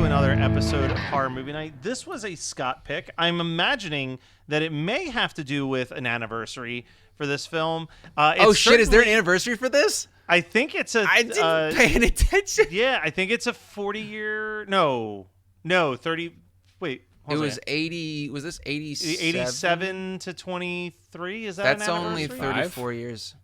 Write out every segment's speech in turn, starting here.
another episode of Horror Movie Night. This was a Scott pick. I'm imagining that it may have to do with an anniversary for this film. Oh shit, is there an anniversary for this? I think it's a... I didn't pay any attention. Yeah, I think it's a 40-year... No, 30... Wait, it was 80... Was this 87? 87 to 23? Is that That's an only anniversary? 34 years.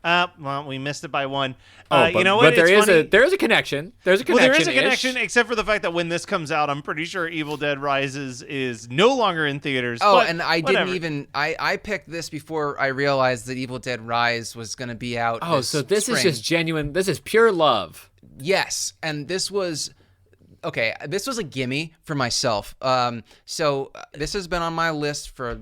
Well, we missed it by one. But, you know what? But there is a connection. There's a connection. Well, there is a connection, except for the fact that when this comes out, I'm pretty sure Evil Dead Rises is no longer in theaters. Oh, but and I whatever. didn't even... I picked this before I realized that Evil Dead Rise was going to be out. Oh, so this spring. is just genuine. This is pure love. Yes, and this was... Okay, this was a gimme for myself. So this has been on my list for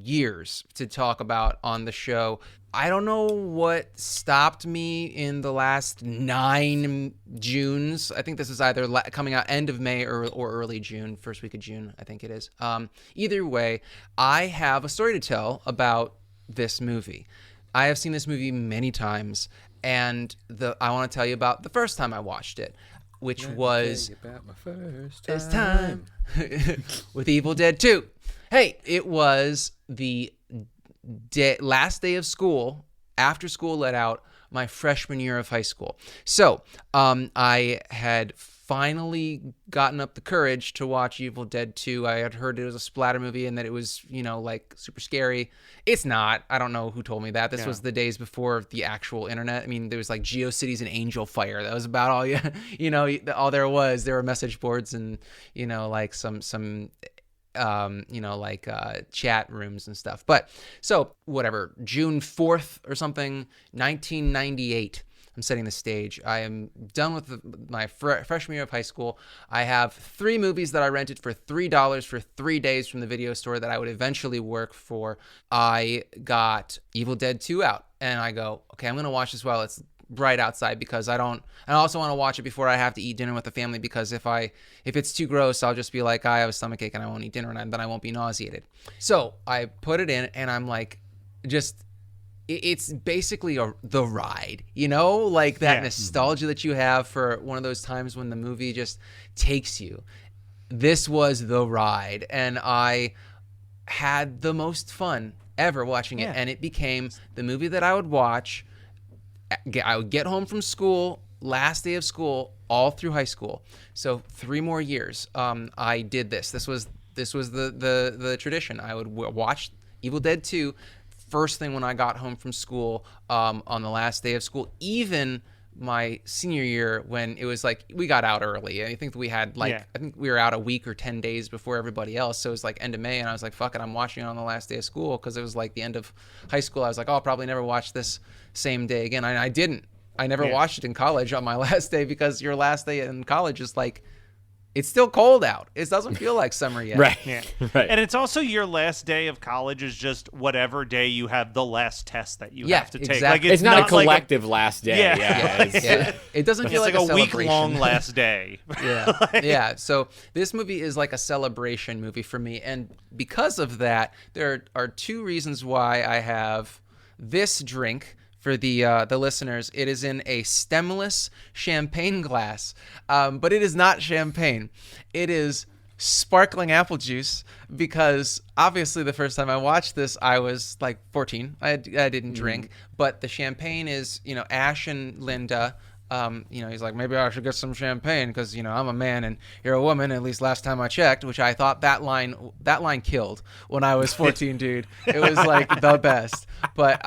years to talk about on the show. I don't know what stopped me in the last 9 Junes. I think this is either coming out end of May or early June, first week of June, I think it is. Either way, I have a story to tell about this movie. I have seen this movie many times, and I want to tell you about the first time I watched it, which was about my first It's time with Evil Dead 2. Hey, it was the last day of school, after school let out, my freshman year of high school. So I had finally gotten up the courage to watch Evil Dead 2. I had heard it was a splatter movie and that it was, like super scary. It's not. I don't know who told me that. This was the days before the actual internet. I mean, there was like GeoCities and Angel Fire. That was about all all there was. There were message boards and, like some chat rooms and stuff. But so whatever, June 4th or something, 1998. I'm setting the stage. I am done with my freshman year of high school. I have 3 movies that I rented for $3 for 3 days from the video store that I would eventually work for. I got Evil Dead 2 out, and I go, okay, I'm going to watch this while it's bright outside because I also want to watch it before I have to eat dinner with the family, because if it's too gross, I'll just be like, I have a stomachache and I won't eat dinner, and then I won't be nauseated. So I put it in, and I'm like, it's basically the ride, like that nostalgia that you have for one of those times when the movie just takes you. This was the ride, and I had the most fun ever watching it, and it became the movie that I would watch. I would get home from school, last day of school, all through high school. So 3 more years, I did this. This was the tradition. I would watch Evil Dead 2 first thing when I got home from school, on the last day of school. Even my senior year, when it was like we got out early. I think we had I think we were out a week or 10 days before everybody else. So it was like end of May, and I was like, fuck it, I'm watching it on the last day of school, because it was like the end of high school. I was like, oh, I'll probably never watch this same day again. And I didn't. I never watched it in college on my last day, because your last day in college is like, it's still cold out. It doesn't feel like summer yet. Right. Yeah. Right. And it's also your last day of college is just whatever day you have the last test that you have to take. Exactly. Like It's not a collective last day. Yeah. It doesn't feel it's like a a week-long last day. Yeah. So this movie is like a celebration movie for me. And because of that, there are 2 reasons why I have this drink for the listeners. It is in a stemless champagne glass, but it is not champagne. It is sparkling apple juice, because obviously the first time I watched this, I was like 14. I didn't drink, but the champagne is, Ash and Linda. He's like, maybe I should get some champagne because, I'm a man and you're a woman, at least last time I checked, which I thought that line killed when I was 14, dude. It was like the best. But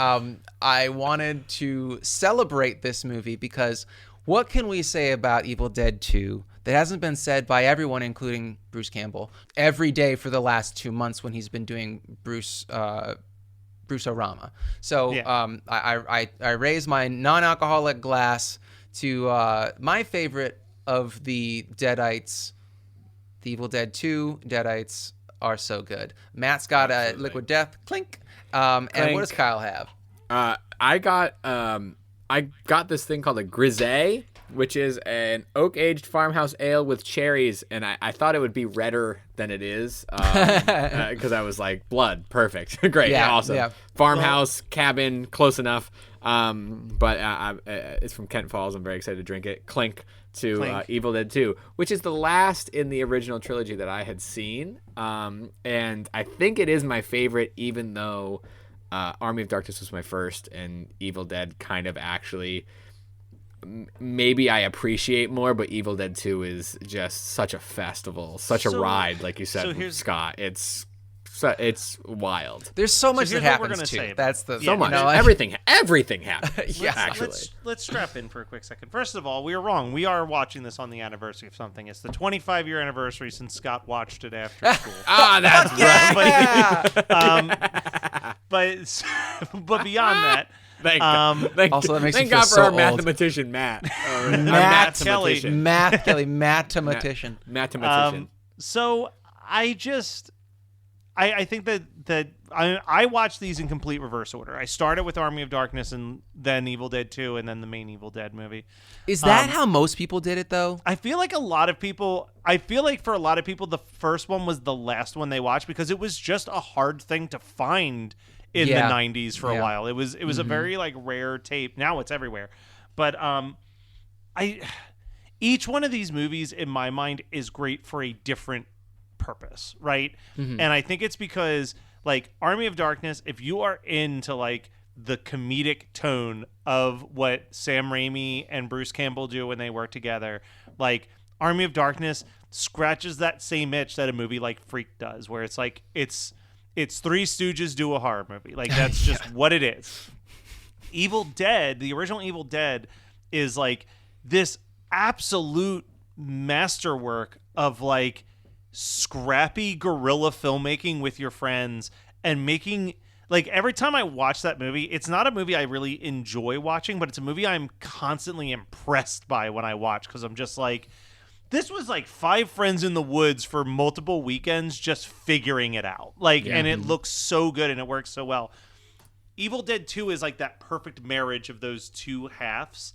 I wanted to celebrate this movie, because what can we say about Evil Dead 2 that hasn't been said by everyone, including Bruce Campbell, every day for the last 2 months when he's been doing Bruce-orama. So I raise my non-alcoholic glass to my favorite of the Deadites, the Evil Dead 2 Deadites are so good. Matt's got a Liquid Death, clink. And what does Kyle have? I got this thing called a Grisée, which is an oak-aged farmhouse ale with cherries, and I thought it would be redder than it is, because I was like, blood, perfect, great, awesome. Yeah. Farmhouse, cabin, close enough. But it's from Kent Falls. I'm very excited to drink it. Clink to Clink. Evil Dead 2, which is the last in the original trilogy that I had seen. And I think it is my favorite, even though Army of Darkness was my first, and Evil Dead kind of actually maybe I appreciate more, but Evil Dead 2 is just such a festival, such a ride, like you said, Scott. It's wild. There's so much that here's what we're happens gonna too. say. That's the So much. You know, like- Everything happens. Yeah. actually. Let's strap in for a quick second. First of all, we are wrong. We are watching this on the anniversary of something. It's the 25-year anniversary since Scott watched it after school. That's right. Yeah. But beyond that, Thank Also, that makes me thank feel God for so our old. mathematician Matt. Matt Kelly. Mathematician. Mathematician. So I think that I watched these in complete reverse order. I started with Army of Darkness and then Evil Dead 2 and then the main Evil Dead movie. Is that how most people did it though? I feel like for a lot of people, the first one was the last one they watched because it was just a hard thing to find in the 90s for a while. It was a very like rare tape. Now it's everywhere. But each one of these movies in my mind is great for a different purpose, right? And I think it's because like Army of Darkness, if you are into like the comedic tone of what Sam Raimi and Bruce Campbell do when they work together, like Army of Darkness scratches that same itch that a movie like Freak does, where it's like it's Three Stooges do a horror movie. Like that's just what it is. Evil Dead, the original Evil Dead, is like this absolute masterwork of like scrappy guerrilla filmmaking with your friends and making like every time I watch that movie, it's not a movie I really enjoy watching, but it's a movie I'm constantly impressed by when I watch because I'm just like, this was like 5 friends in the woods for multiple weekends just figuring it out. Like, and it looks so good and it works so well. Evil Dead 2 is like that perfect marriage of those two halves.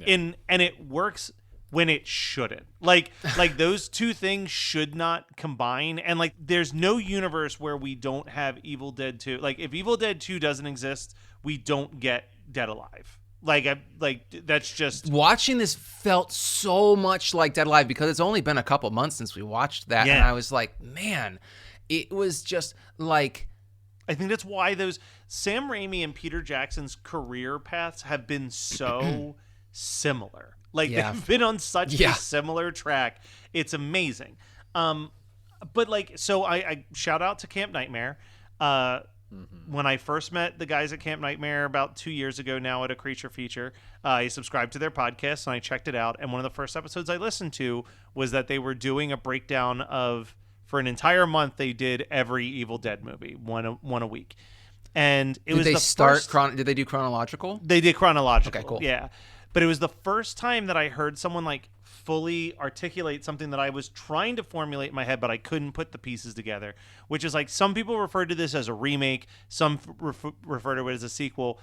And it works when it shouldn't. Like those two things should not combine. And like there's no universe where we don't have Evil Dead 2. Like if Evil Dead 2 doesn't exist, we don't get Dead Alive. Like that's just watching this felt so much like Dead Alive because it's only been a couple months since we watched that, and I was like, man, it was just like. I think that's why those Sam Raimi and Peter Jackson's career paths have been so similar. Like they've been on such a similar track. It's amazing. But like, so I shout out to Camp Nightmare. When I first met the guys at Camp Nightmare about 2 years ago now at a Creature Feature, I subscribed to their podcast and I checked it out. And one of the first episodes I listened to was that they were doing a breakdown of, for an entire month, they did every Evil Dead movie, one a week. And it was Did they the start? first, Did they do chronological? They did chronological. Okay, cool. Yeah. But it was the first time that I heard someone like fully articulate something that I was trying to formulate in my head, but I couldn't put the pieces together, which is like some people refer to this as a remake. Some refer to it as a sequel.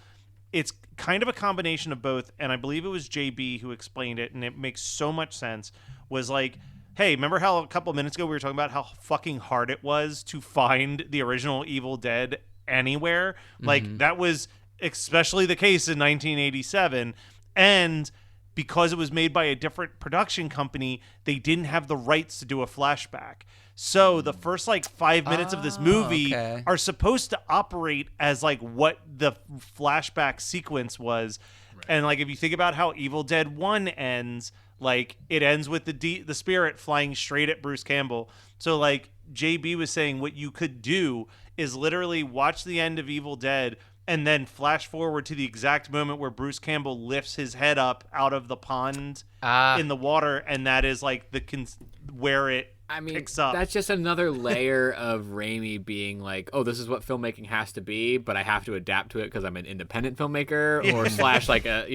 It's kind of a combination of both. And I believe it was JB who explained it. And it makes so much sense. Was like, hey, remember how a couple minutes ago we were talking about how fucking hard it was to find the original Evil Dead anywhere? Like that was especially the case in 1987. And because it was made by a different production company, they didn't have the rights to do a flashback. So the first like 5 minutes of this movie are supposed to operate as like what the flashback sequence was. Right. And like if you think about how Evil Dead 1 ends, like it ends with the spirit flying straight at Bruce Campbell. So like JB was saying, what you could do is literally watch the end of Evil Dead and then flash forward to the exact moment where Bruce Campbell lifts his head up out of the pond in the water, and that is like where it picks up. That's just another layer of Raimi being like, oh, this is what filmmaking has to be, but I have to adapt to it because I'm an independent filmmaker or slash like a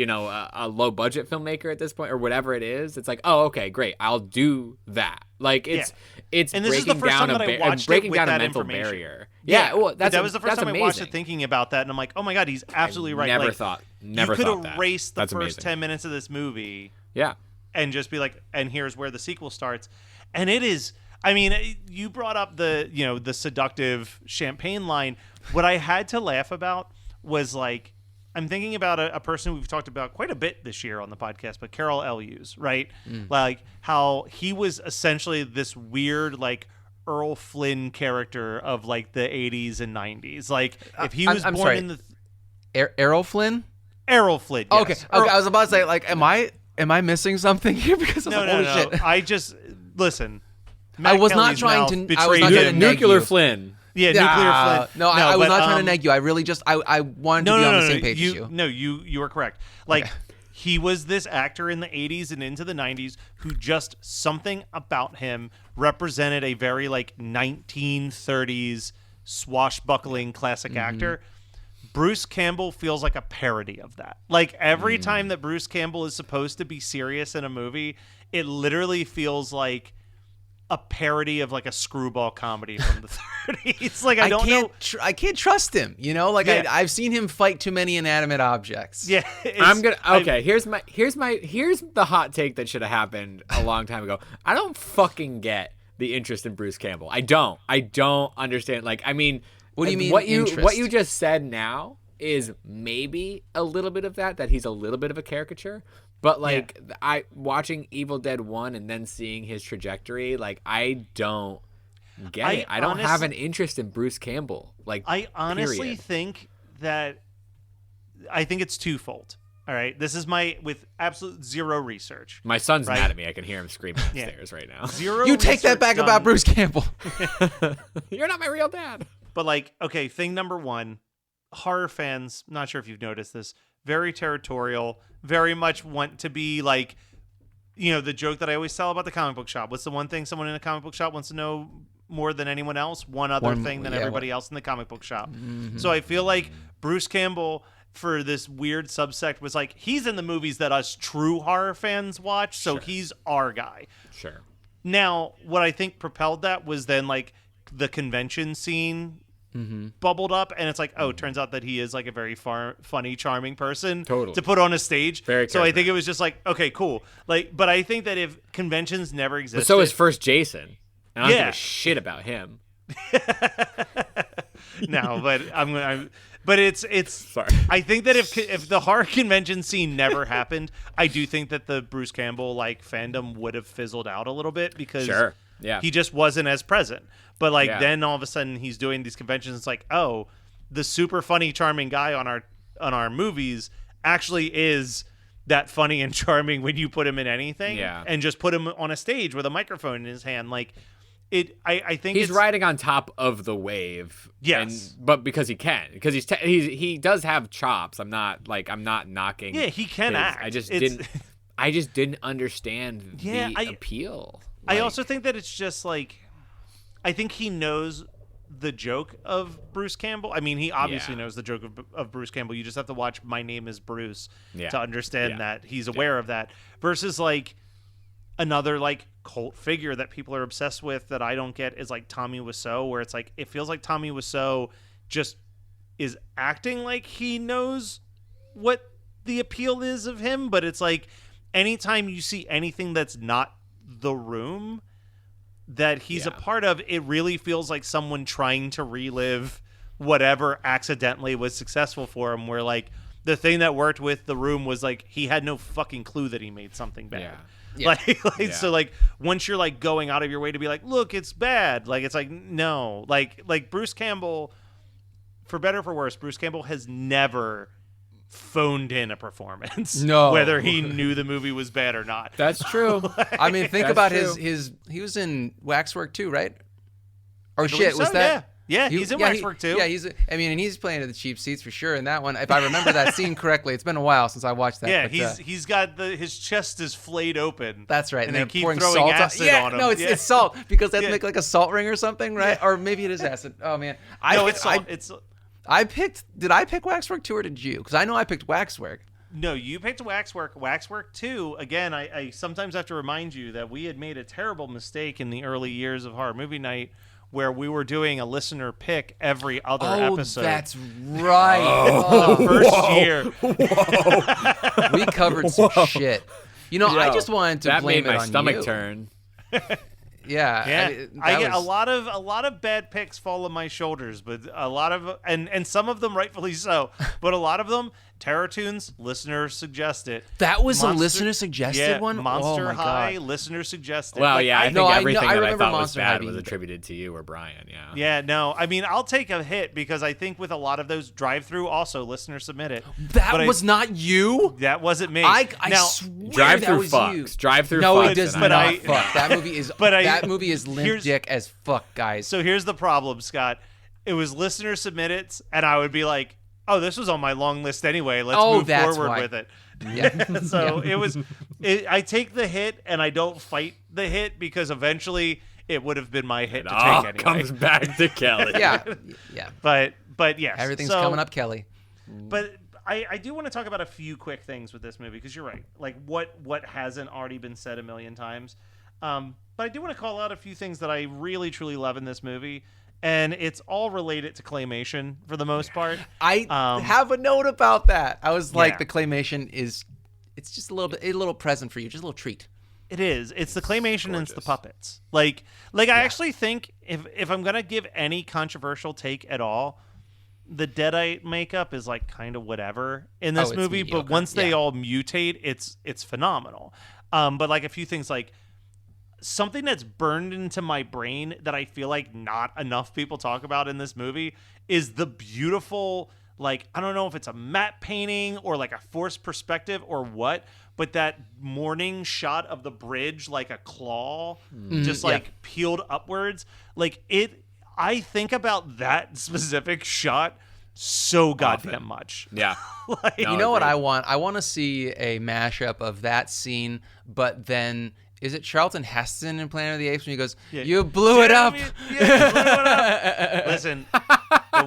low budget filmmaker at this point or whatever it is. It's like, oh, okay, great, I'll do that. Like it's and this is the first time that I watched it with that mental information. Barrier. Yeah, well, that was the first time amazing. I watched it thinking about that, and I'm like, oh my god, he's absolutely right. Never like, thought you could that. erase the That's first amazing. 10 minutes of this movie, and just be like, and here's where the sequel starts, and it is. I mean, you brought up the seductive champagne line. What I had to laugh about was like, I'm thinking about a person we've talked about quite a bit this year on the podcast, but Carol Elwes, right? Like how he was essentially this weird like Earl Flynn character of like the 80s and 90s. Like if he was born in the Errol Flynn? Errol Flynn. Yes. Okay. I was about to say, like, am I missing something here? Because no. shit. I just listen. I was not trying to. I was not trying to Nuclear Flynn. Yeah, Nuclear Flynn. No, I was not trying to neg you. I really just I wanted to be on the same page as you. No, you are correct. Like he was this actor in the 80s and into the 90s who just something about him represented a very like 1930s swashbuckling classic actor. Bruce Campbell feels like a parody of that. Like every time that Bruce Campbell is supposed to be serious in a movie, it literally feels like a parody of like a screwball comedy from the 30s. Like I don't know. I can't trust him. You know, like I've seen him fight too many inanimate objects. Yeah, Here's the hot take that should have happened a long time ago. I don't fucking get the interest in Bruce Campbell. I don't understand. Like, I mean, what do you mean? What you just said now is maybe a little bit of that he's a little bit of a caricature. But like I watching Evil Dead 1 and then seeing his trajectory, like I don't get it. I don't have an interest in Bruce Campbell. Like I honestly think it's twofold. All right, this is with absolute zero research. My son's mad at me. I can hear him screaming upstairs right now. Zero. You take that back about Bruce Campbell. You're not my real dad. But like, okay, thing number one, horror fans. Not sure if you've noticed this. Very territorial, very much want to be like, you know, the joke that I always tell about the comic book shop. What's the one thing someone in a comic book shop wants to know more than anyone else? One other thing than everybody else in the comic book shop. Mm-hmm. So I feel like Bruce Campbell, for this weird subsect, was like, he's in the movies that us true horror fans watch, so he's our guy. Sure. Now, what I think propelled that was then like the convention scene bubbled up, and it's like, oh, it turns out that he is like a very funny, charming person to put on a stage. Very so I think it was just like, okay, cool. Like, but I think that if conventions never existed, but so is First Jason, and I don't give a shit about him. No, but but it's sorry. I think that if the horror convention scene never happened, I do think that the Bruce Campbell like fandom would have fizzled out a little bit because he just wasn't as present. But like then all of a sudden he's doing these conventions. It's like, oh, the super funny, charming guy on our movies actually is that funny and charming when you put him in anything. Yeah. And just put him on a stage with a microphone in his hand. Like I think he's riding on top of the wave. Yes. But because he can, because he does have chops. I'm not knocking. Yeah, he can act. I just didn't understand the appeal. I also think that it's just like, I think he knows the joke of Bruce Campbell. I mean, he obviously knows the joke of Bruce Campbell. You just have to watch My Name is Bruce to understand that he's aware of that. Versus like another like cult figure that people are obsessed with that I don't get is like Tommy Wiseau, where it's like, it feels like Tommy Wiseau just is acting like he knows what the appeal is of him. But it's like, anytime you see anything that's not The Room that he's a part of, it really feels like someone trying to relive whatever accidentally was successful for him, where like the thing that worked with The Room was like he had no fucking clue that he made something bad. So like once you're like going out of your way to be like, look, it's bad, like it's like, no, like Bruce Campbell, for better or for worse, Bruce Campbell has never phoned in a performance. No. Whether he knew the movie was bad or not. That's true. I mean, think about his he was in Waxwork too, right? Or shit, was that? Yeah, he's in Waxwork too. Yeah, and he's playing at the cheap seats for sure in that one. If I remember that scene correctly, it's been a while since I watched that. Yeah, but, he's got his chest is flayed open. That's right. And they keep pouring throwing salt acid on him. No, it's salt because they have to make like a salt ring or something, right? Or maybe it is acid. Oh man, it's salt. Did I pick Waxwork 2 or did you? Because I know I picked Waxwork. No, you picked Waxwork. Waxwork 2, again, I sometimes have to remind you that we had made a terrible mistake in the early years of Horror Movie Night where we were doing a listener pick every other episode. Oh, that's right. The first year. Whoa. We covered some shit. You know, I just wanted to blame it on you. That made my stomach turn. Yeah. I get a lot of bad picks fall on my shoulders, but a lot of and some of them rightfully so, but a lot of them Terror Tunes, listener suggested. That was a listener suggested one? Monster oh my High, God. listener suggested. Well, Like, yeah, I think everything I that I remember thought was Monster bad High was being- attributed to you or Brian, yeah. Yeah, no. I mean, I'll take a hit because I think with a lot of those drive-through, also listener submitted. That was not you? That wasn't me. I now, swear Drive that through was fucks. you. Drive through No, fucks. it does and not fuck. That movie is that movie is limp here's- dick as fuck, guys. So here's the problem, Scott. It was listener submitted, and I would be like, "Oh, this was on my long list anyway. Let's move that's forward why. with it." Yeah. So it was. I take the hit, and I don't fight the hit because eventually it would have been my hit It to all take anyway. comes back to Kelly. yeah. But yes, Everything's so- coming up, Kelly. But I do want to talk about a few quick things with this movie because you're right. Like what hasn't already been said a million times. But I do want to call out a few things that I really truly love in this movie, and it's all related to claymation for the most part. I have a note about that. I was like, Yeah. the claymation it's just a little present for you, just a little treat. It is. It's the claymation and it's the gorgeous. puppets. Like I actually think if I'm gonna give any controversial take at all, the Deadite makeup is like kind of whatever in this it's movie. But mediocre. once they Yeah. all mutate, it's phenomenal. But like a few things like something that's burned into my brain that I feel like not enough people talk about in this movie is the beautiful, like, I don't know if it's a matte painting or like a forced perspective or what, but that morning shot of the bridge, like a claw, just like peeled upwards. Like I think about that specific shot so goddamn much. Yeah. Like, No, You know what agreed. I want? I want to see a mashup of that scene, but then is it Charlton Heston in Planet of the Apes when he goes, "You blew it up"? Yeah, you blew it up. Listen,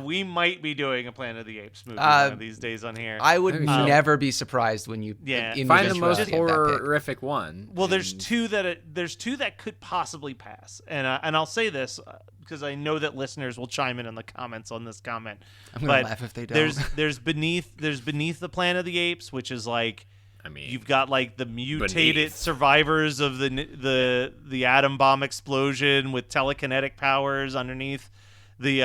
we might be doing a Planet of the Apes movie one of these days on here. I would Maybe so. never be surprised when you Yeah. Find the most eventuality of that pick. horrific one. Well, there's two that could possibly pass, and I'll say this because I know that listeners will chime in the comments on this comment. I'm gonna laugh if they don't. There's beneath the Planet of the Apes, which is like, I mean, you've got like the mutated Beneath. survivors of the atom bomb explosion with telekinetic powers underneath the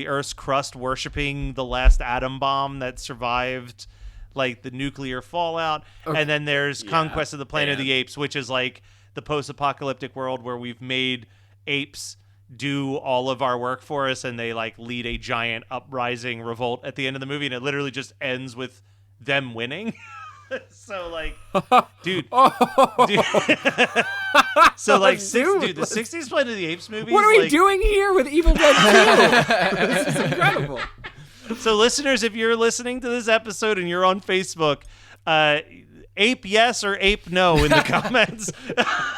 Earth's crust, worshiping the last atom bomb that survived like the nuclear fallout. And then there's Conquest of the Planet of the Apes, which is like the post-apocalyptic world where we've made apes do all of our work for us, and they like lead a giant uprising revolt at the end of the movie, and it literally just ends with them winning. So like, dude. So like, Dude, the 60s Planet of the Apes movies. what are we like, doing here with Evil Dead 2? This is incredible. So listeners, if you're listening to this episode and you're on Facebook, ape yes or ape no in the comments.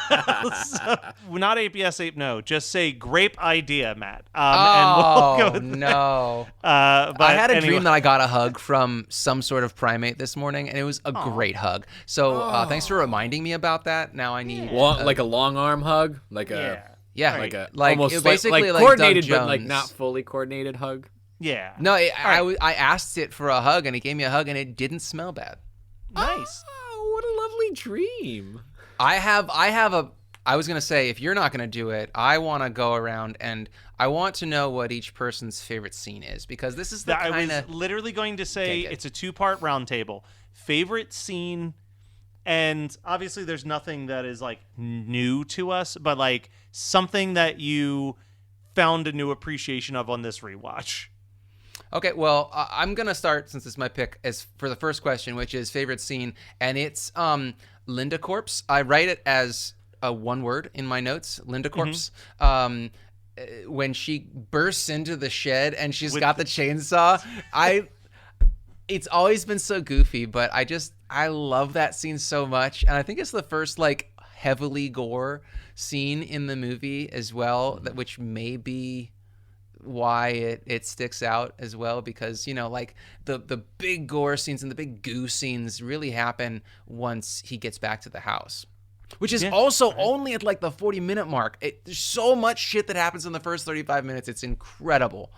So, not ape yes, ape no. Just say grape idea, Matt. And we'll go with no. but I had a anyway. dream that I got a hug from some sort of primate this morning, and it was a great hug. So thanks for reminding me about that. Now I need Like a long arm hug, like Yeah. yeah, like a like almost it basically like coordinated, Doug but like Jones. not fully coordinated hug. Yeah. No, I asked it for a hug, and it gave me a hug, and it didn't smell bad. Nice. Oh, what a lovely dream. I was gonna say, if you're not gonna do it, I want to go around and I want to know what each person's favorite scene is, because this is the I kind was of literally going to say Okay, good. it's a 2-part roundtable. Favorite scene, and obviously there's nothing that is like new to us, but like something that you found a new appreciation of on this rewatch. Okay, well, I'm gonna start, since it's my pick, as for the first question, which is favorite scene, and it's Linda Corpse. I write it as a one word in my notes, Linda Corpse. When she bursts into the shed and she's got the chainsaw, it's always been so goofy, but I love that scene so much, and I think it's the first like heavily gore scene in the movie as well, which may be why it sticks out as well, because like the big gore scenes and the big goo scenes really happen once he gets back to the house, which is also only at like the 40-minute mark. There's so much shit that happens in the first 35 minutes. It's incredible.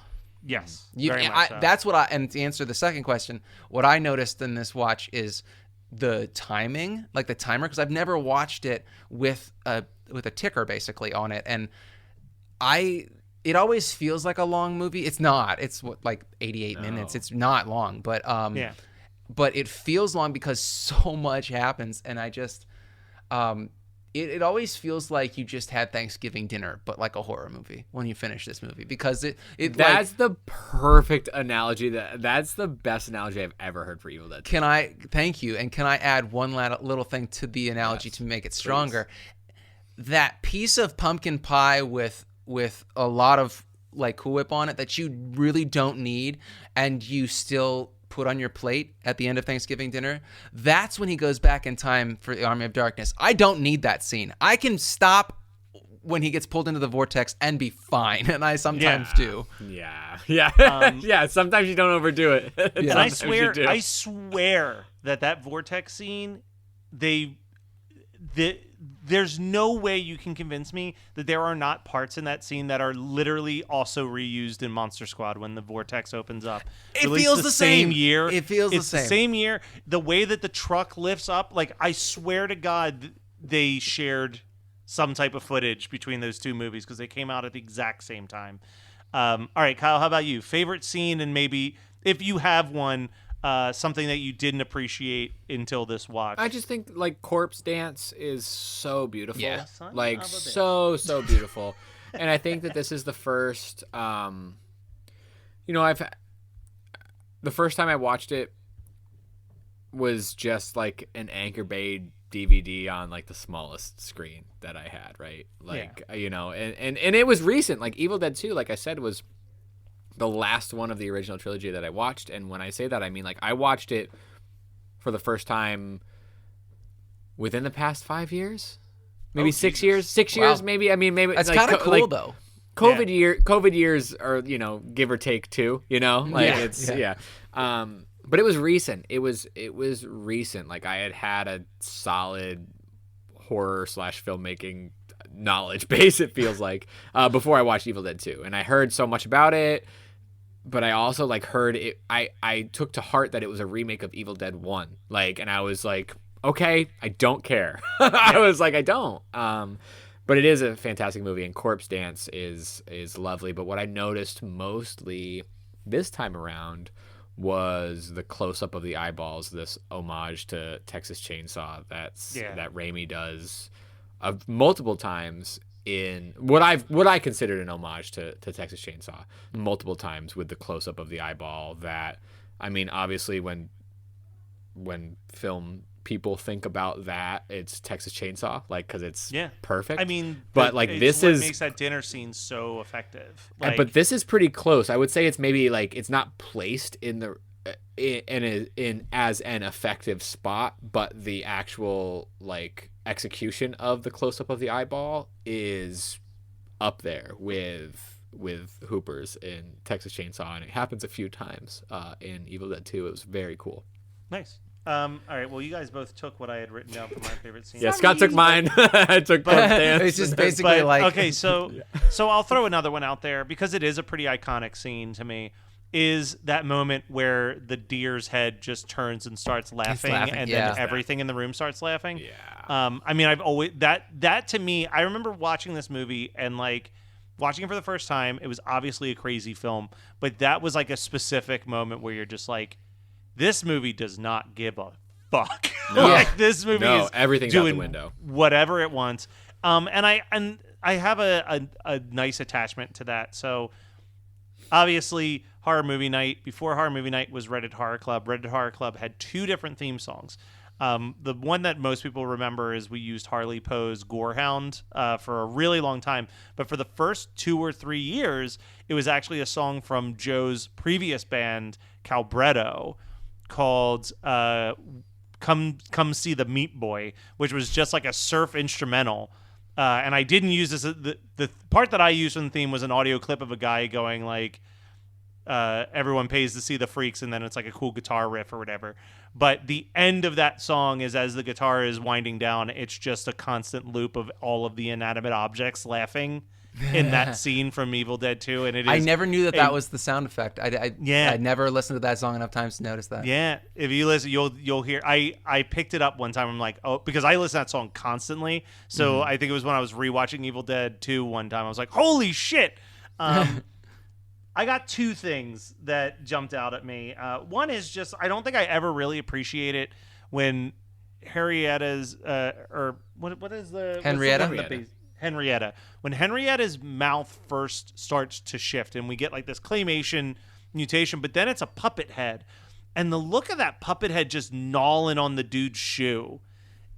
Yes. That's what and to answer the second question, what I noticed in this watch is the timing, like the timer, because I've never watched it with a ticker basically on it, and it always feels like a long movie. It's not. It's like 88 minutes. It's not long, but but it feels long because so much happens, and I just it always feels like you just had Thanksgiving dinner, but like a horror movie when you finish this movie, because that's the perfect analogy. That's the best analogy I've ever heard for Evil Dead. Thank you, and can I add one little thing to the analogy to make it stronger? Please. That piece of pumpkin pie with a lot of like Cool Whip on it that you really don't need, and you still put on your plate at the end of Thanksgiving dinner, that's when he goes back in time for the Army of Darkness. I don't need that scene. I can stop when he gets pulled into the vortex and be fine, and I sometimes do. Yeah. Sometimes you don't overdo it. And I swear that vortex scene, there's no way you can convince me that there are not parts in that scene that are literally also reused in Monster Squad when the vortex opens up. It feels the same year. It feels the same year. The way that the truck lifts up, like, I swear to God, they shared some type of footage between those two movies because they came out at the exact same time. All right, Kyle, how about you? Favorite scene, and maybe if you have one, something that you didn't appreciate until this watch. I just think like Corpse Dance is so beautiful. Yeah. Like so beautiful. And I think that this is the first the first time I watched it was just like an Anchor Bay DVD on like the smallest screen that I had, right? Like and it was recent. Like Evil Dead 2, like I said, was the last one of the original trilogy that I watched. And when I say that, I mean, like, I watched it for the first time within the past 5 years, maybe 6 years, 6 years, maybe. I mean, maybe that's kind of cool though. COVID years are, give or take 2, but it was recent. It was recent. Like I had a solid horror / filmmaking knowledge base, it feels like, before I watched Evil Dead 2, and I heard so much about it, but I also like heard it. I took to heart that it was a remake of Evil Dead 1, like, and I was like, okay, I don't care. I was like, I don't. But it is a fantastic movie, and Corpse Dance is lovely. But what I noticed mostly this time around was the close up of the eyeballs, this homage to Texas Chainsaw that Raimi does multiple times in what I considered an homage to Texas Chainsaw, multiple times with the close up of the eyeball. That, I mean, obviously when film people think about it's Texas Chainsaw, like, because it's perfect. I mean, but like this is what makes that dinner scene so effective. Like, but this is pretty close. I would say it's maybe like it's not placed in the in as an effective spot, but the actual like execution of the close up of the eyeball is up there with Hooper's in Texas Chainsaw, and it happens a few times in Evil Dead 2. It was very cool. Nice. All right. Well, you guys both took what I had written down for my favorite scene. Yeah, Scott took mine. I took both Dan's. It's just basically like... Okay, so I'll throw another one out there because it is a pretty iconic scene to me. Is that moment where the deer's head just turns and starts laughing, and then everything in the room starts laughing? Yeah. I mean, I've always that to me. I remember watching this movie and like watching it for the first time. It was obviously a crazy film, but that was like a specific moment where you're just like, this movie does not give a fuck. No. Like, this movie is everything's doing out the window. Whatever it wants. And I have a nice attachment to that. So obviously, Horror Movie Night. Before Horror Movie Night was Reddit Horror Club. Reddit Horror Club had 2 different theme songs. The one that most people remember is we used Harley Poe's Gorehound for a really long time. But for the first 2 or 3 years, it was actually a song from Joe's previous band, Calbretto, called Come See the Meat Boy, which was just like a surf instrumental. And I didn't use this. The part that I used from the theme was an audio clip of a guy going like, everyone pays to see the freaks, and then it's like a cool guitar riff or whatever. But the end of that song is, as the guitar is winding down, it's just a constant loop of all of the inanimate objects laughing in that scene from Evil Dead 2. And it is, I never knew that was the sound effect. I never listened to that song enough times to notice that. Yeah, if you listen, you'll hear. I picked it up one time. I'm like, oh, because I listen to that song constantly. So I think it was when I was rewatching Evil Dead 2 one time. I was like, holy shit. I got two things that jumped out at me. One is just I don't think I ever really appreciate it when Henrietta's or what is the Henrietta? Henrietta. When Henrietta's mouth first starts to shift and we get like this claymation mutation, but then it's a puppet head. And the look of that puppet head just gnawing on the dude's shoe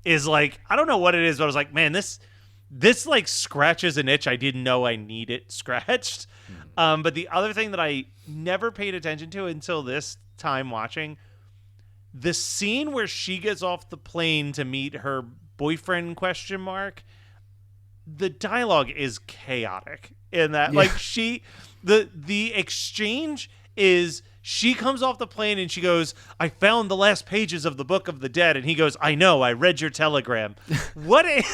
is like, I don't know what it is, but I was like, man, this like scratches an itch I didn't know I needed scratched. But the other thing that I never paid attention to until this time watching, the scene where she gets off the plane to meet her boyfriend ? The dialogue is chaotic in that. Like the exchange is she comes off the plane and she goes, I found the last pages of the Book of the Dead. And he goes, I know, I read your telegram. What is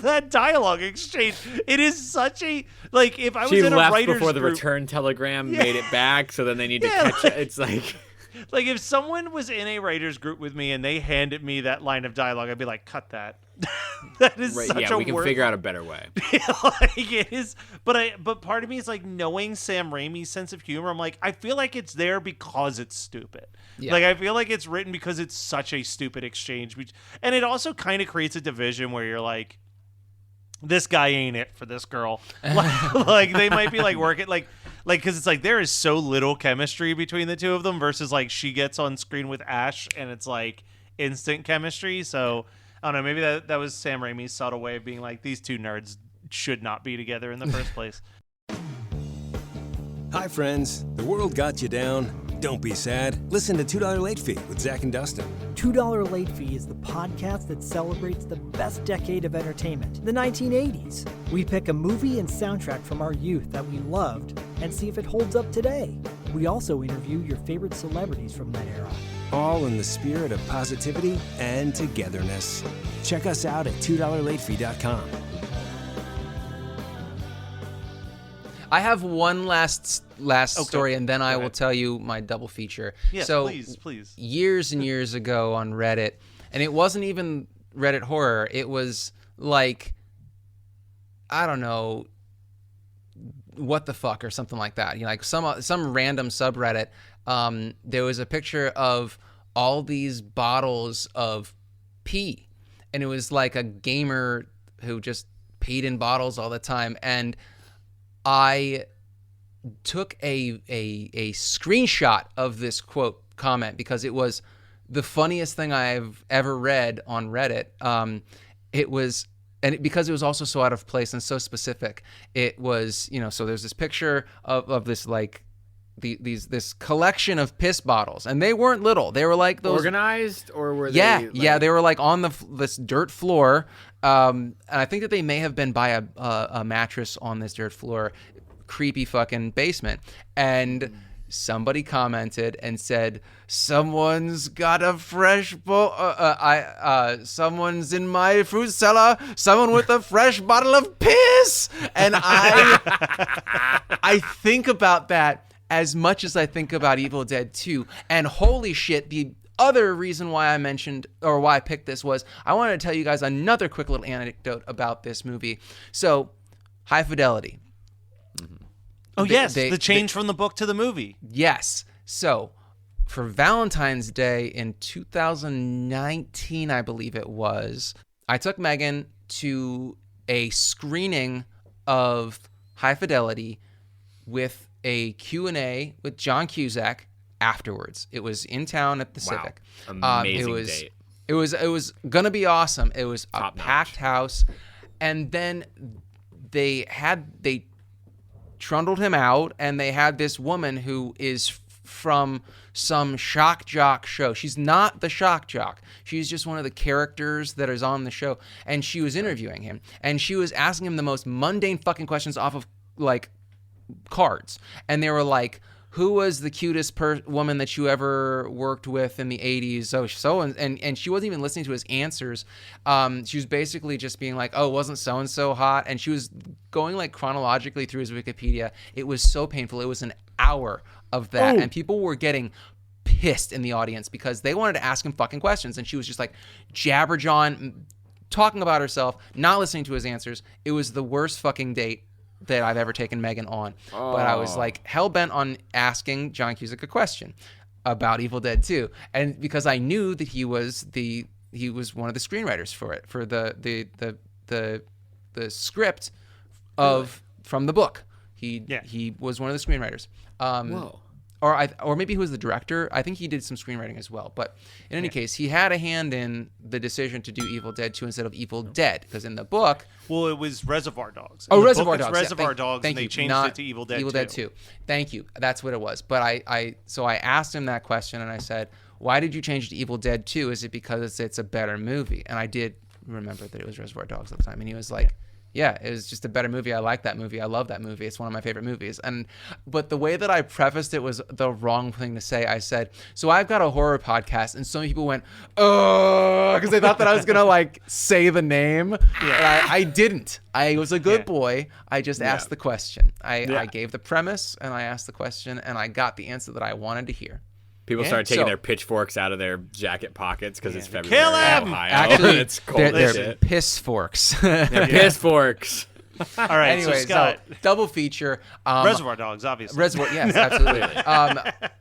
that dialogue exchange? It is such a, like, if I was in a writer's She left before the group, return telegram made it back, so then they need to catch it. It's like... Like, if someone was in a writer's group with me and they handed me that line of dialogue, I'd be like, cut that. That is right, such yeah, a we can figure out a better way. Like, it is, but part of me is like, knowing Sam Raimi's sense of humor, I'm like, I feel like it's there because it's stupid. Yeah. Like, I feel like it's written because it's such a stupid exchange. And it also kind of creates a division where you're like, this guy ain't it for this girl. Like they might be like working like because it's like there is so little chemistry between the two of them versus like she gets on screen with Ash and it's like instant chemistry. So I don't know, maybe that was Sam Raimi's subtle way of being like, these two nerds should not be together in the first place. Hi friends, the world got you down. Don't be sad. Listen to $2 Late Fee with Zach and Dustin. $2 Late Fee is the podcast that celebrates the best decade of entertainment, the 1980s. We pick a movie and soundtrack from our youth that we loved and see if it holds up today. We also interview your favorite celebrities from that era. All in the spirit of positivity and togetherness. Check us out at $2latefee.com. I have one last story, and then I will tell you my double feature. Yes, so, please. Years and years ago on Reddit, and it wasn't even Reddit horror. It was like, I don't know, what the fuck or something like that. You know, like some random subreddit. There was a picture of all these bottles of pee, and it was like a gamer who just peed in bottles all the time, and I took a screenshot of this quote comment because it was the funniest thing I've ever read on Reddit. Because it was also so out of place and so specific. It was, you know, so there's this picture of this like this collection of piss bottles, and they weren't little. They were like those organized, or were they? Yeah, they were like on this dirt floor. And I think that they may have been by a mattress on this dirt floor, creepy fucking basement. And somebody commented and said, "Someone's got a fresh someone's in my fruit cellar. Someone with a fresh bottle of piss." And I think about that as much as I think about Evil Dead 2. And holy shit, the other reason why I mentioned, or why I picked this, was I wanted to tell you guys another quick little anecdote about this movie. So, High Fidelity. Oh, the change from the book to the movie. Yes. So, for Valentine's Day in 2019, I believe it was, I took Megan to a screening of High Fidelity with a Q&A with John Cusack afterwards. It was in town at the Civic. Amazing date. It was gonna be awesome. It was a packed house, and then they trundled him out, and they had this woman who is from some shock jock show. She's not the shock jock. She's just one of the characters that is on the show, and she was interviewing him, and she was asking him the most mundane fucking questions off of like cards, and they were like, who was the cutest woman that you ever worked with in the 80s? And she wasn't even listening to his answers. She was basically just being like, oh, wasn't so-and-so hot? And she was going like chronologically through his Wikipedia. It was so painful. It was an hour of that. And people were getting pissed in the audience because they wanted to ask him fucking questions. And she was just like jabberjawing, talking about herself, not listening to his answers. It was the worst fucking date that I've ever taken Megan on. But I was like hell bent on asking John Cusack a question about Evil Dead 2, and because I knew that he was one of the screenwriters for it, for the script from the book. He was one of the screenwriters. Whoa. Or maybe he was the director. I think he did some screenwriting as well. But in any case, he had a hand in the decision to do Evil Dead 2 instead of Evil Dead, because in the book... Well, it was Reservoir Dogs. Oh, Reservoir Dogs. Reservoir Dogs, and they changed it to Evil Dead 2. Thank you. That's what it was. But so I asked him that question, and I said, why did you change it to Evil Dead 2? Is it because it's a better movie? And I did remember that it was Reservoir Dogs at the time. And he was like... Yeah, it was just a better movie. I like that movie. I love that movie. It's one of my favorite movies. But the way that I prefaced it was the wrong thing to say. I said, so I've got a horror podcast, and some people went, oh, because they thought that I was going to like say the name. Yeah. And I didn't. I was a good boy. I just asked the question. I gave the premise, and I asked the question, and I got the answer that I wanted to hear. People started taking their pitchforks out of their jacket pockets because it's February Kill in him! Ohio. Actually, It's cold as they're shit. piss forks. They're pitchforks. All right, Anyway, so Scott, double feature. Reservoir Dogs, obviously. Yes, absolutely.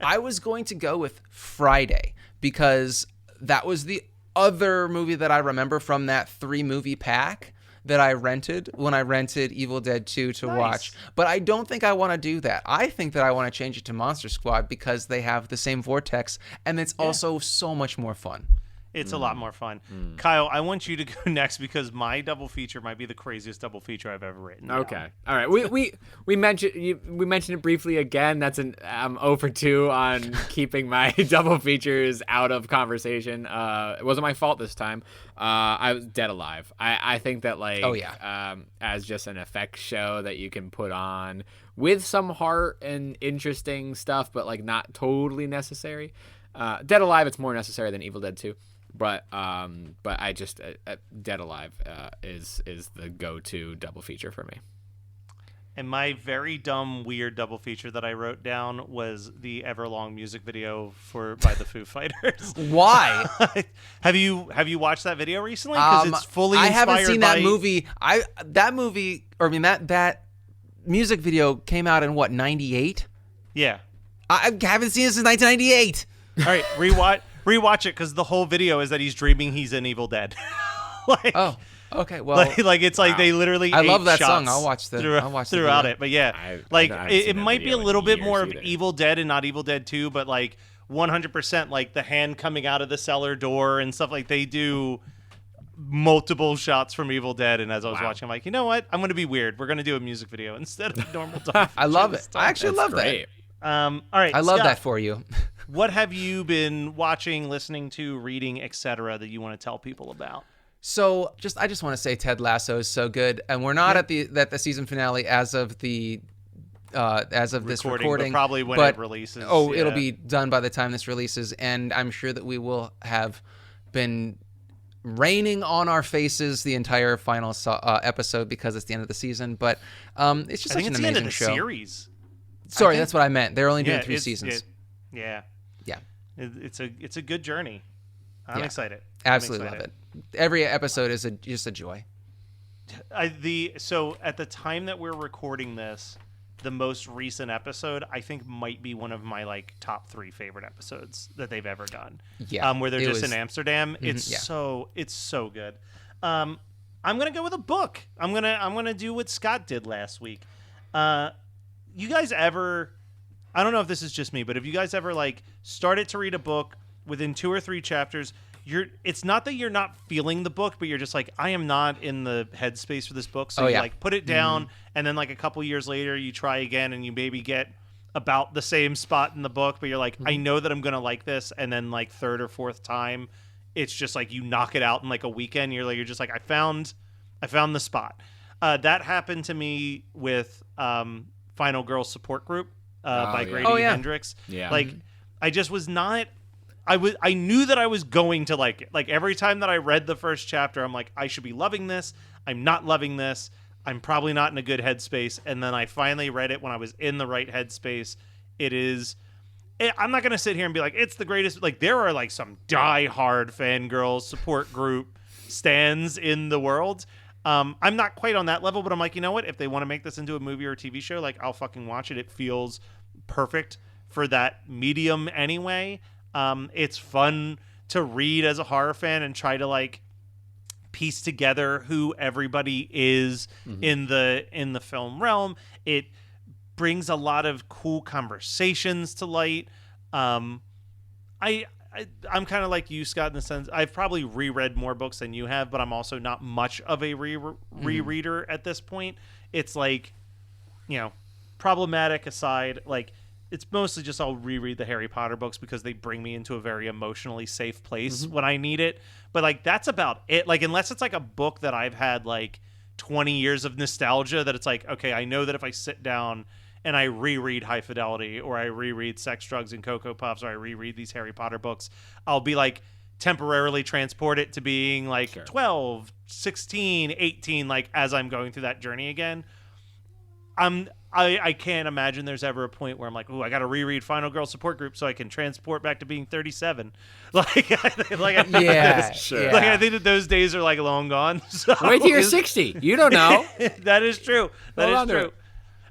I was going to go with Friday because that was the other movie that I remember from that 3-movie pack that I rented when I rented Evil Dead 2 to watch. But I don't think I want to do that. I think that I want to change it to Monster Squad because they have the same vortex, and it's also so much more fun. It's a lot more fun. Kyle, I want you to go next because my double feature might be the craziest double feature I've ever written. Okay. All right. We mentioned it briefly again. That's I'm 0 for 2 on keeping my double features out of conversation. It wasn't my fault this time. I was Dead Alive. I think that as just an effects show that you can put on with some heart and interesting stuff, but like not totally necessary. Dead Alive, it's more necessary than Evil Dead 2. But I just Dead Alive is the go-to double feature for me. And my very dumb, weird double feature that I wrote down was the Everlong music video by the Foo Fighters. Why? Have you watched that video recently? Because it's fully inspired I haven't seen by... that movie. That music video came out in what, 98? Yeah. I haven't seen it since 1998. All right, rewatch it because the whole video is that he's dreaming he's in Evil Dead. Okay. Well, it's like they literally. I love that shots song. I'll watch throughout it. But yeah, it might be a little bit more of either. Evil Dead and not Evil Dead 2, but like 100% like the hand coming out of the cellar door and stuff. Like they do multiple shots from Evil Dead, and as I was watching, I'm like, you know what? I'm going to be weird. We're going to do a music video instead of normal time. I love it. I actually love that. All right, I love Scott, that for you. What have you been watching, listening to, reading, etc. that you want to tell people about? So I just want to say Ted Lasso is so good, and we're not at the season finale as of this recording, but probably when it releases. It'll be done by the time this releases, and I'm sure that we will have been raining on our faces the entire final episode because it's the end of the season. But it's just such an amazing show. Series. Sorry, that's what I meant. They're only doing 3 seasons. Yeah. It's a good journey. I'm excited. Absolutely love it. Every episode is just a joy. So at the time that we're recording this, the most recent episode I think might be one of my like top 3 favorite episodes that they've ever done. Yeah. Where they're just in Amsterdam. It's so good. I'm gonna go with a book. I'm gonna do what Scott did last week. You guys ever? I don't know if this is just me, but have you guys ever like started to read a book within 2 or 3 chapters? It's not that you're not feeling the book, but you're just like, I am not in the headspace for this book. So you like put it down, and then like a couple years later, you try again, and you maybe get about the same spot in the book, but you're like, I know that I'm gonna like this, and then like 3rd or 4th time, it's just like you knock it out in like a weekend. You're just like, I found the spot. That happened to me with Final Girl Support Group by Grady Hendrix. Yeah, like I just was not. I knew that I was going to like it. Like every time that I read the first chapter, I'm like, I should be loving this. I'm not loving this. I'm probably not in a good headspace. And then I finally read it when I was in the right headspace. I'm not going to sit here and be like, it's the greatest. Like there are like some die-hard fangirl support group stands in the world. I'm not quite on that level, but I'm like, you know what? If they want to make this into a movie or a TV show, like I'll fucking watch it. It feels perfect for that medium anyway. It's fun to read as a horror fan and try to like piece together who everybody is in the film realm. It brings a lot of cool conversations to light. I'm kind of like you, Scott, in the sense I've probably reread more books than you have, but I'm also not much of a rereader at this point. It's like, problematic aside, like it's mostly just I'll reread the Harry Potter books because they bring me into a very emotionally safe place when I need it. But like that's about it. Like unless it's like a book that I've had like 20 years of nostalgia that it's like, okay, I know that if I sit down and I reread High Fidelity or I reread Sex, Drugs, and Cocoa Puffs or I reread these Harry Potter books, I'll be like temporarily transported to being like 12, 16, 18, like as I'm going through that journey again. I can't imagine there's ever a point where I'm like, ooh, I got to reread Final Girl Support Group so I can transport back to being 37. I think that those days are like long gone. So wait till you're 60. You don't know. That is true. That Hold is on to true.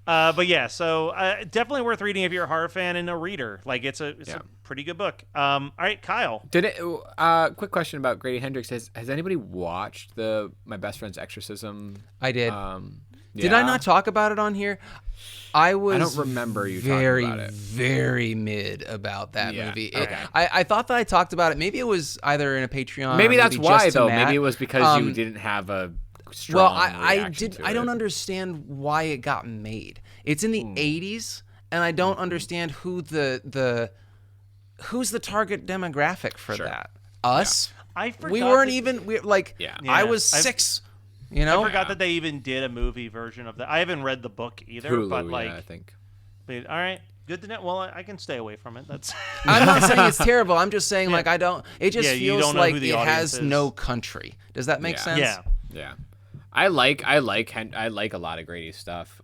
But yeah, so definitely worth reading if you're a horror fan and a reader. Like it's a pretty good book. All right, Kyle. Quick question about Grady Hendrix. Has anybody watched My Best Friend's Exorcism? I did. Did I not talk about it on here? I don't remember you very, talking about it. very mid about that movie. Okay. I thought that I talked about it. Maybe it was either in a Patreon. Maybe that's why, just to though. Matt. Maybe it was because you didn't have a strong reaction to it. I don't understand why it got made. It's in the 80s, and I don't understand who's the target demographic for that. Us? Yeah. I forgot we weren't even I was 6. I forgot that they even did a movie version of that. I haven't read the book either, Hulu, but like, I think. But, all right, good to know. Well, I can stay away from it. That's. I'm not saying it's terrible. I'm just saying like I don't. It just you feels don't know like who the it has audience is. no country. Does that make sense? Yeah. I like a lot of Grady's stuff,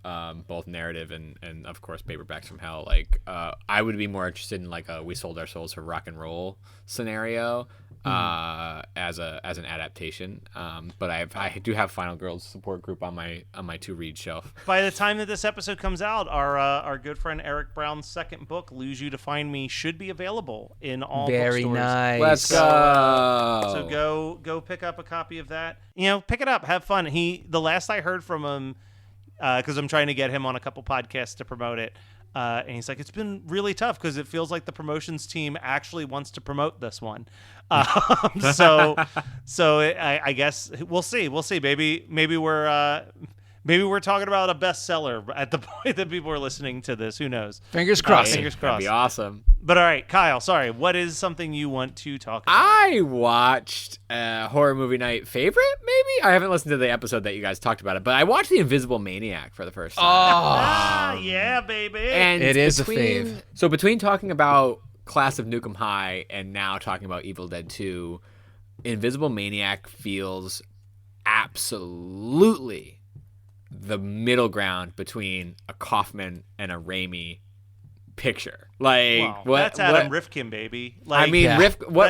both narrative and of course Paperbacks from Hell. Like I would be more interested in like a We Sold Our Souls for Rock and Roll scenario as an adaptation. But I do have Final Girls Support Group on my to read shelf. By the time that this episode comes out, our good friend Eric Brown's second book, Lose You to Find Me, should be available in all Very bookstores. nice. Let's go. So go pick up a copy of that. Pick it up, have fun. The last I heard from him, because I'm trying to get him on a couple podcasts to promote it, and he's like, it's been really tough because it feels like the promotions team actually wants to promote this one. So I guess we'll see. Maybe we're talking about a bestseller at the point that people are listening to this. Who knows? Fingers crossed. Fingers crossed. That'd be awesome. But all right, Kyle, sorry. What is something you want to talk about? I watched Horror Movie Night Favorite, maybe? I haven't listened to the episode that you guys talked about it, but I watched The Invisible Maniac for the first time. Yeah, baby. And it is a fave. So between talking about Class of Nukem High and now talking about Evil Dead 2, Invisible Maniac feels absolutely the middle ground between a Kaufman and a Raimi picture. Like that's Adam Rifkin, baby. Like, I mean,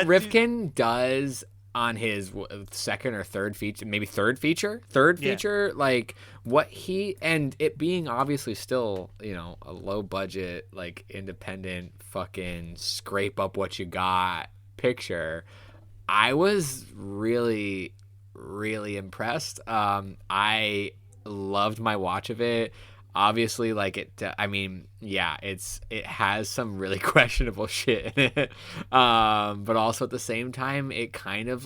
Rifkin does on his second or third feature, maybe third feature, like what he, and it being obviously still, a low budget, like independent fucking scrape up what you got picture. I was really, really impressed. I loved my watch of it. Obviously, like it has some really questionable shit in it, but also at the same time, it kind of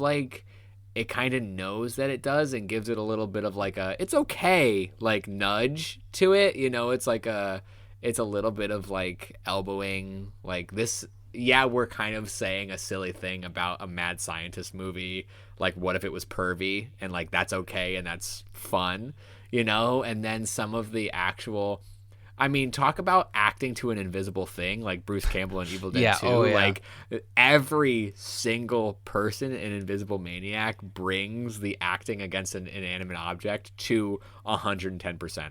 knows that it does and gives it a little bit of like it's okay like nudge to it. It's a little bit of like elbowing like this. Yeah, we're kind of saying a silly thing about a mad scientist movie. Like, what if it was pervy? And like that's okay and that's fun. And then some of the actual, talk about acting to an invisible thing, like Bruce Campbell in Evil Dead 2. Like, every single person in Invisible Maniac brings the acting against an inanimate object to 110%.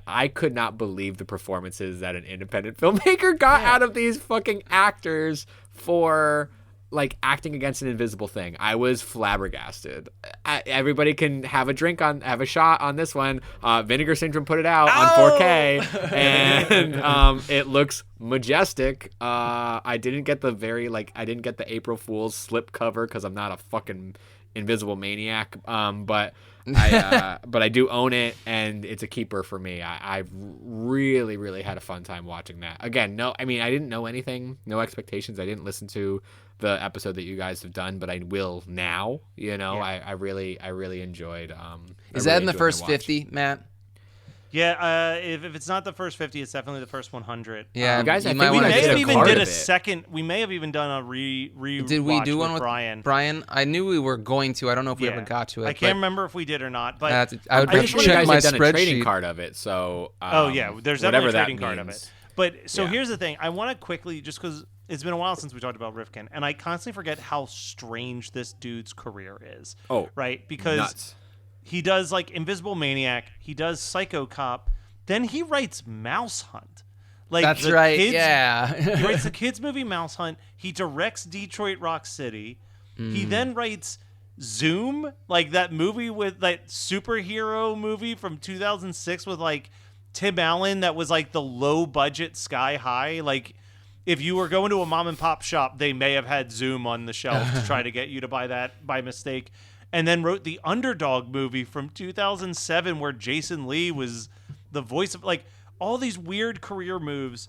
I could not believe the performances that an independent filmmaker got out of these fucking actors for like acting against an invisible thing. I was flabbergasted. Everybody can have a shot on this one. Vinegar Syndrome put it out on 4K, and it looks majestic. I didn't get the April Fool's slip cover because I'm not a fucking invisible maniac. But I do own it, and it's a keeper for me. I've really, really had a fun time watching that. Again, I didn't know anything, no expectations. I didn't listen to the episode that you guys have done, but I will now. I really enjoyed. Is that in the first 50, Matt? Yeah, if it's not the first 50, it's definitely the first 100. Yeah, you guys, you I might think want We to may get have a even card did of a it. second. We may have even done a Did we do one with Brian? Brian? I knew we were going to. I don't know if we Yeah. ever got to it. I can't remember if we did or not. But I would I'm pretty have sure to you check guys my have done a trading spreadsheet. card of it. So there's whatever definitely a that trading card of means. it. But so Yeah. here's the thing. I want to quickly, just because it's been a while since we talked about Rifkin, and I constantly forget how strange this dude's career is. Oh, right? Because nuts. he does like Invisible Maniac, he does Psycho Cop, then he writes Mouse Hunt. Like That's the right. Kids, Yeah. he writes the kids movie Mouse Hunt. He directs Detroit Rock City. He then writes Zoom, like that movie with that superhero movie from 2006 with like Tim Allen that was like the low budget Sky High. Like if you were going to a mom and pop shop, they may have had Zoom on the shelf to try to get you to buy that by mistake. And then wrote the Underdog movie from 2007 where Jason Lee was the voice of like all these weird career moves.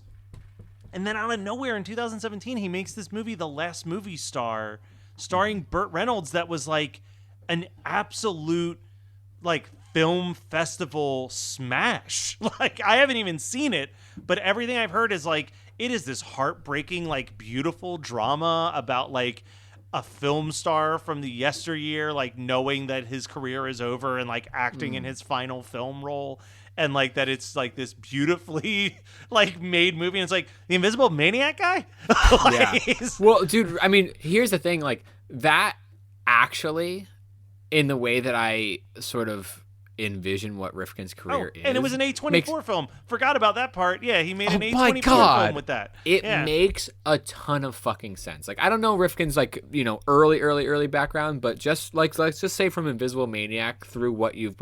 And then out of nowhere in 2017, he makes this movie, The Last Movie Star, starring Burt Reynolds, that was like an absolute like film festival smash. Like I haven't even seen it, but everything I've heard is like it is this heartbreaking, like beautiful drama about like a film star from the yesteryear, like knowing that his career is over and like acting in his final film role. And like that it's like this beautifully like made movie. And it's like the Invisible Maniac guy. Like, Yeah. Well, dude, I mean, here's the thing. Like that actually, in the way that I sort of envision what Rifkin's career is. And it was an A24 film. Forgot about that part. Yeah, he made an Oh my A24 God. film with that. It Yeah. makes a ton of fucking sense. Like I don't know Rifkin's like, early background, but just like let's just say from Invisible Maniac through what you've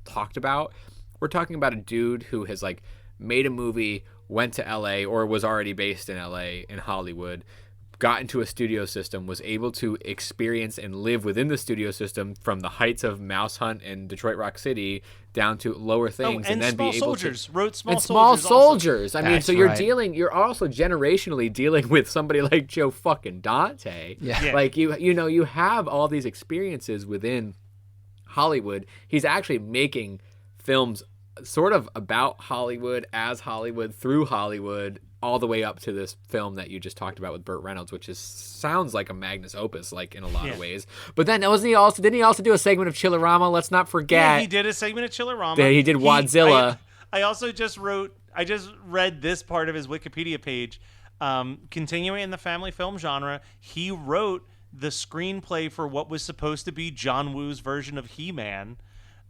talked about, we're talking about a dude who has like made a movie, went to LA or was already based in LA in Hollywood, got into a studio system, was able to experience and live within the studio system from the heights of Mouse Hunt and Detroit Rock City down to lower things, and then Small be able Soldiers. to Wrote Small and Small Soldiers also. Soldiers. I mean, That's so you're right. you're also generationally dealing with somebody like Joe fucking Dante. Yeah. Yeah. Like you have all these experiences within Hollywood. He's actually making films sort of about Hollywood, as Hollywood, through Hollywood, all the way up to this film that you just talked about with Burt Reynolds, which sounds like a magnus opus, like in a lot of ways. But then didn't he also do a segment of Chillerama? Let's not forget. Yeah, he did a segment of Chillerama. Yeah, he did Wadzilla. I also just read this part of his Wikipedia page. Continuing in the family film genre, he wrote the screenplay for what was supposed to be John Woo's version of He-Man.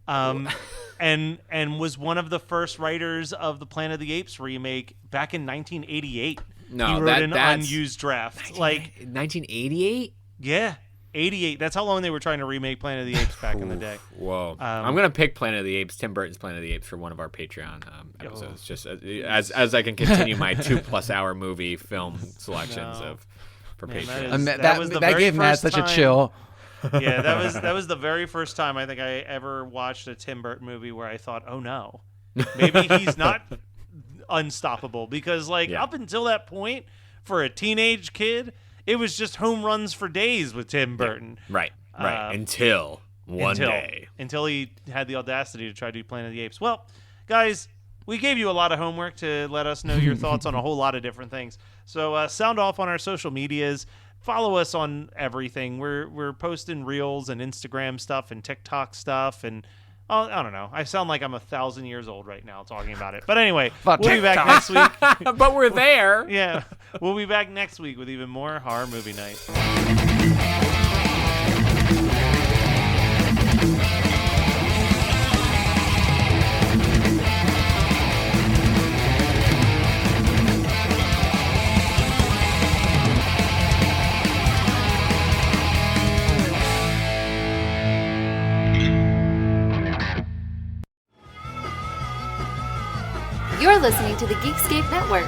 And was one of the first writers of the Planet of the Apes remake back in 1988. No, he wrote that's unused draft. Like 1988. yeah, 88. That's how long they were trying to remake Planet of the Apes back in the day. Whoa! I'm gonna pick Planet of the Apes, Tim Burton's Planet of the Apes, for one of our Patreon episodes, just as I can continue my 2+ hour movie film selections for Man, Patreon. that was the that very gave Matt first such a time- chill. Yeah, that was the very first time I think I ever watched a Tim Burton movie where I thought, oh no, maybe he's not unstoppable, because like up until that point, for a teenage kid, it was just home runs for days with Tim Burton. Right. Until one day. Until he had the audacity to try to do Planet of the Apes. Well, guys, we gave you a lot of homework to let us know your thoughts on a whole lot of different things. So sound off on our social medias. Follow us on everything. We're posting reels and Instagram stuff and TikTok stuff, and I don't know. I sound like I'm 1,000 years old right now talking about it. But anyway, we'll be back next week. But we're there. Yeah, we'll be back next week with even more horror movie night. You're listening to the Geekscape Network.